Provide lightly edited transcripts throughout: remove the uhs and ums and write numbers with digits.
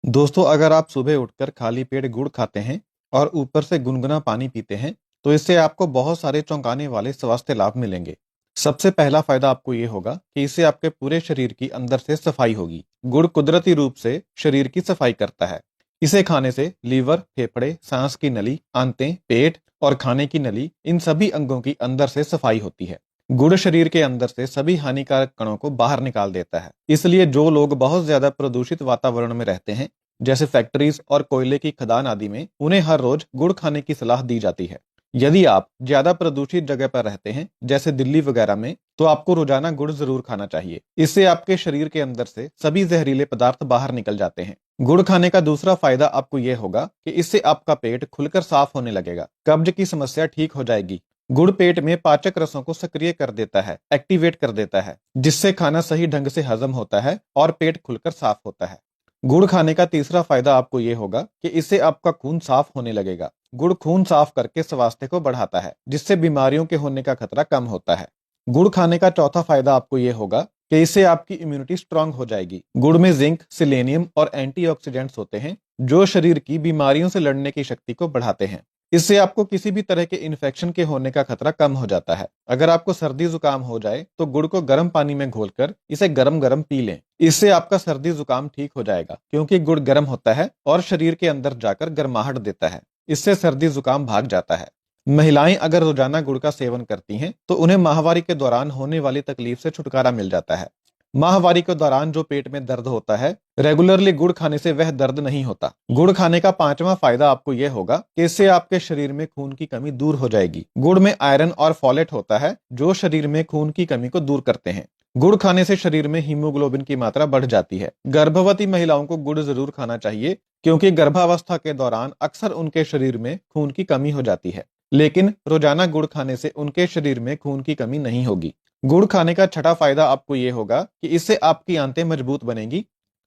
दोस्तों, अगर आप सुबह उठकर खाली पेट गुड़ खाते हैं और ऊपर से गुनगुना पानी पीते हैं तो इससे आपको बहुत सारे चौंकाने वाले स्वास्थ्य लाभ मिलेंगे। सबसे पहला फायदा आपको ये होगा कि इससे आपके पूरे शरीर की अंदर से सफाई होगी। गुड़ कुदरती रूप से शरीर की सफाई करता है। इसे खाने से लीवर, फेफड़े, सांस की नली, आंतें, पेट और खाने की नली, इन सभी अंगों की अंदर से सफाई होती है। गुड़ शरीर के अंदर से सभी हानिकारक कणों को बाहर निकाल देता है। इसलिए जो लोग बहुत ज्यादा प्रदूषित वातावरण में रहते हैं, जैसे फैक्ट्रीज और कोयले की खदान आदि में, उन्हें हर रोज गुड़ खाने की सलाह दी जाती है। यदि आप ज्यादा प्रदूषित जगह पर रहते हैं, जैसे दिल्ली वगैरह में, तो आपको रोजाना गुड़ जरूर खाना चाहिए। इससे आपके शरीर के अंदर से सभी जहरीले पदार्थ बाहर निकल जाते हैं। गुड़ खाने का दूसरा फायदा आपको यह होगा कि इससे आपका पेट खुलकर साफ होने लगेगा। कब्ज की समस्या ठीक हो जाएगी। गुड़ पेट में पाचक रसों को सक्रिय कर देता है, एक्टिवेट कर देता है, जिससे खाना सही ढंग से हजम होता है और पेट खुलकर साफ होता है। गुड़ खाने का तीसरा फायदा आपको ये होगा कि इससे आपका खून साफ होने लगेगा। गुड़ खून साफ करके स्वास्थ्य को बढ़ाता है, जिससे बीमारियों के होने का खतरा कम होता है। गुड़ खाने का चौथा फायदा आपको ये होगा कि इससे आपकी इम्यूनिटी स्ट्रांग हो जाएगी। गुड़ में जिंक, सेलेनियम और एंटीऑक्सीडेंट्स होते हैं, जो शरीर की बीमारियों से लड़ने की शक्ति को बढ़ाते हैं। इससे आपको किसी भी तरह के इन्फेक्शन के होने का खतरा कम हो जाता है। अगर आपको सर्दी जुकाम हो जाए तो गुड़ को गर्म पानी में घोलकर इसे गरम गरम पी लें। इससे आपका सर्दी जुकाम ठीक हो जाएगा, क्योंकि गुड़ गर्म होता है और शरीर के अंदर जाकर गर्माहट देता है। इससे सर्दी जुकाम भाग जाता है। महिलाएं अगर रोजाना गुड़ का सेवन करती हैं तो उन्हें माहवारी के दौरान होने वाली तकलीफ से छुटकारा मिल जाता है। माहवारी के दौरान जो पेट में दर्द होता है, रेगुलरली गुड़ खाने से वह दर्द नहीं होता। गुड़ खाने का पांचवा फायदा आपको यह होगा कि इससे आपके शरीर में खून की कमी दूर हो जाएगी। गुड़ में आयरन और फॉलेट होता है, जो शरीर में खून की कमी को दूर करते हैं। गुड़ खाने से शरीर में हीमोग्लोबिन की मात्रा बढ़ जाती है। गर्भवती महिलाओं को गुड़ जरूर खाना चाहिए, क्योंकि गर्भावस्था के दौरान अक्सर उनके शरीर में खून की कमी हो जाती है। लेकिन रोजाना गुड़ खाने से उनके शरीर में खून की कमी नहीं होगी। गुड़ खाने का छठा फायदा आपको यह होगा कि इससे आपकी आंतें मजबूत बनेगी,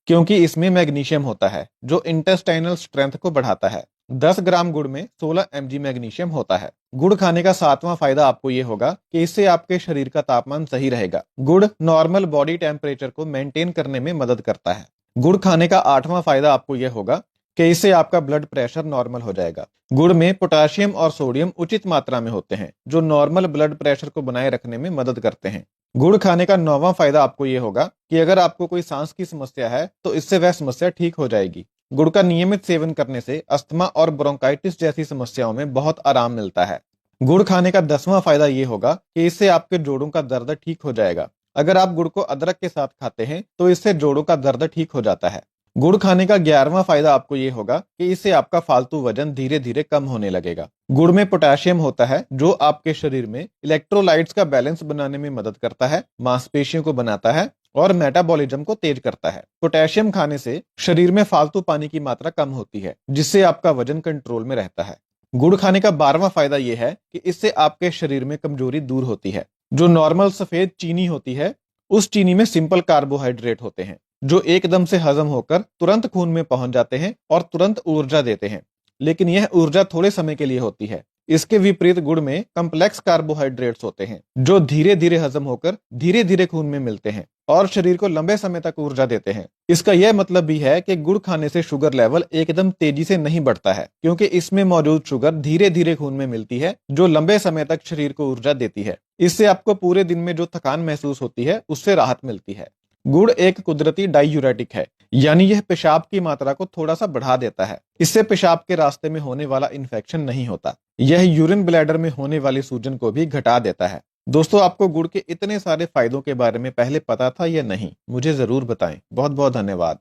क्योंकि इसमें मैग्नीशियम होता है, जो इंटेस्टाइनल स्ट्रेंथ को बढ़ाता है। 10 ग्राम गुड़ में 16 mg मैग्नीशियम होता है। गुड़ खाने का सातवां फायदा आपको यह होगा कि इससे आपके शरीर का तापमान सही रहेगा। गुड़ नॉर्मल बॉडी टेम्परेचर को मेंटेन करने में मदद करता है। गुड़ खाने का आठवां फायदा आपको यह होगा कि इससे आपका ब्लड प्रेशर नॉर्मल हो जाएगा। गुड़ में पोटाशियम और सोडियम उचित मात्रा में होते हैं, जो नॉर्मल ब्लड प्रेशर को बनाए रखने में मदद करते हैं। गुड़ खाने का नौवां फायदा आपको यह होगा कि अगर आपको कोई सांस की समस्या है तो इससे वह समस्या ठीक हो जाएगी। गुड़ का नियमित सेवन करने से अस्थमा और ब्रोंकाइटिस जैसी समस्याओं में बहुत आराम मिलता है। गुड़ खाने का 10वां फायदा यह होगा कि इससे आपके जोड़ों का दर्द ठीक हो जाएगा। अगर आप गुड़ को अदरक के साथ खाते हैं तो इससे जोड़ों का दर्द ठीक हो जाता है। गुड़ खाने का 11वां फायदा आपको यह होगा कि इससे आपका फालतू वजन धीरे धीरे कम होने लगेगा। गुड़ में पोटेशियम होता है, जो आपके शरीर में इलेक्ट्रोलाइट्स का बैलेंस बनाने में मदद करता है, मांसपेशियों को बनाता है और मेटाबॉलिज्म को तेज करता है। पोटेशियम खाने से शरीर में फालतू पानी की मात्रा कम होती है, जिससे आपका वजन कंट्रोल में रहता है। गुड़ खाने का 12वां फायदा यह है कि इससे आपके शरीर में कमजोरी दूर होती है। जो नॉर्मल सफेद चीनी होती है, उस चीनी में सिंपल कार्बोहाइड्रेट होते हैं, जो एकदम से हजम होकर तुरंत खून में पहुंच जाते हैं और तुरंत ऊर्जा देते हैं। लेकिन यह ऊर्जा थोड़े समय के लिए होती है। इसके विपरीत गुड़ में कम्प्लेक्स कार्बोहाइड्रेट्स होते हैं, जो धीरे धीरे हजम होकर धीरे धीरे खून में मिलते हैं और शरीर को लंबे समय तक ऊर्जा देते हैं। इसका यह मतलब भी है कि गुड़ खाने से शुगर लेवल एकदम तेजी से नहीं बढ़ता है, क्योंकि इसमें मौजूद शुगर धीरे धीरे खून में मिलती है, जो लंबे समय तक शरीर को ऊर्जा देती है। इससे आपको पूरे दिन में जो थकान महसूस होती है, उससे राहत मिलती है। गुड़ एक कुदरती डायूरेटिक है, यानी यह पेशाब की मात्रा को थोड़ा सा बढ़ा देता है। इससे पेशाब के रास्ते में होने वाला इन्फेक्शन नहीं होता। यह यूरिन ब्लैडर में होने वाली सूजन को भी घटा देता है। दोस्तों, आपको गुड़ के इतने सारे फायदों के बारे में पहले पता था या नहीं? मुझे जरूर बताएं। बहुत बहुत धन्यवाद।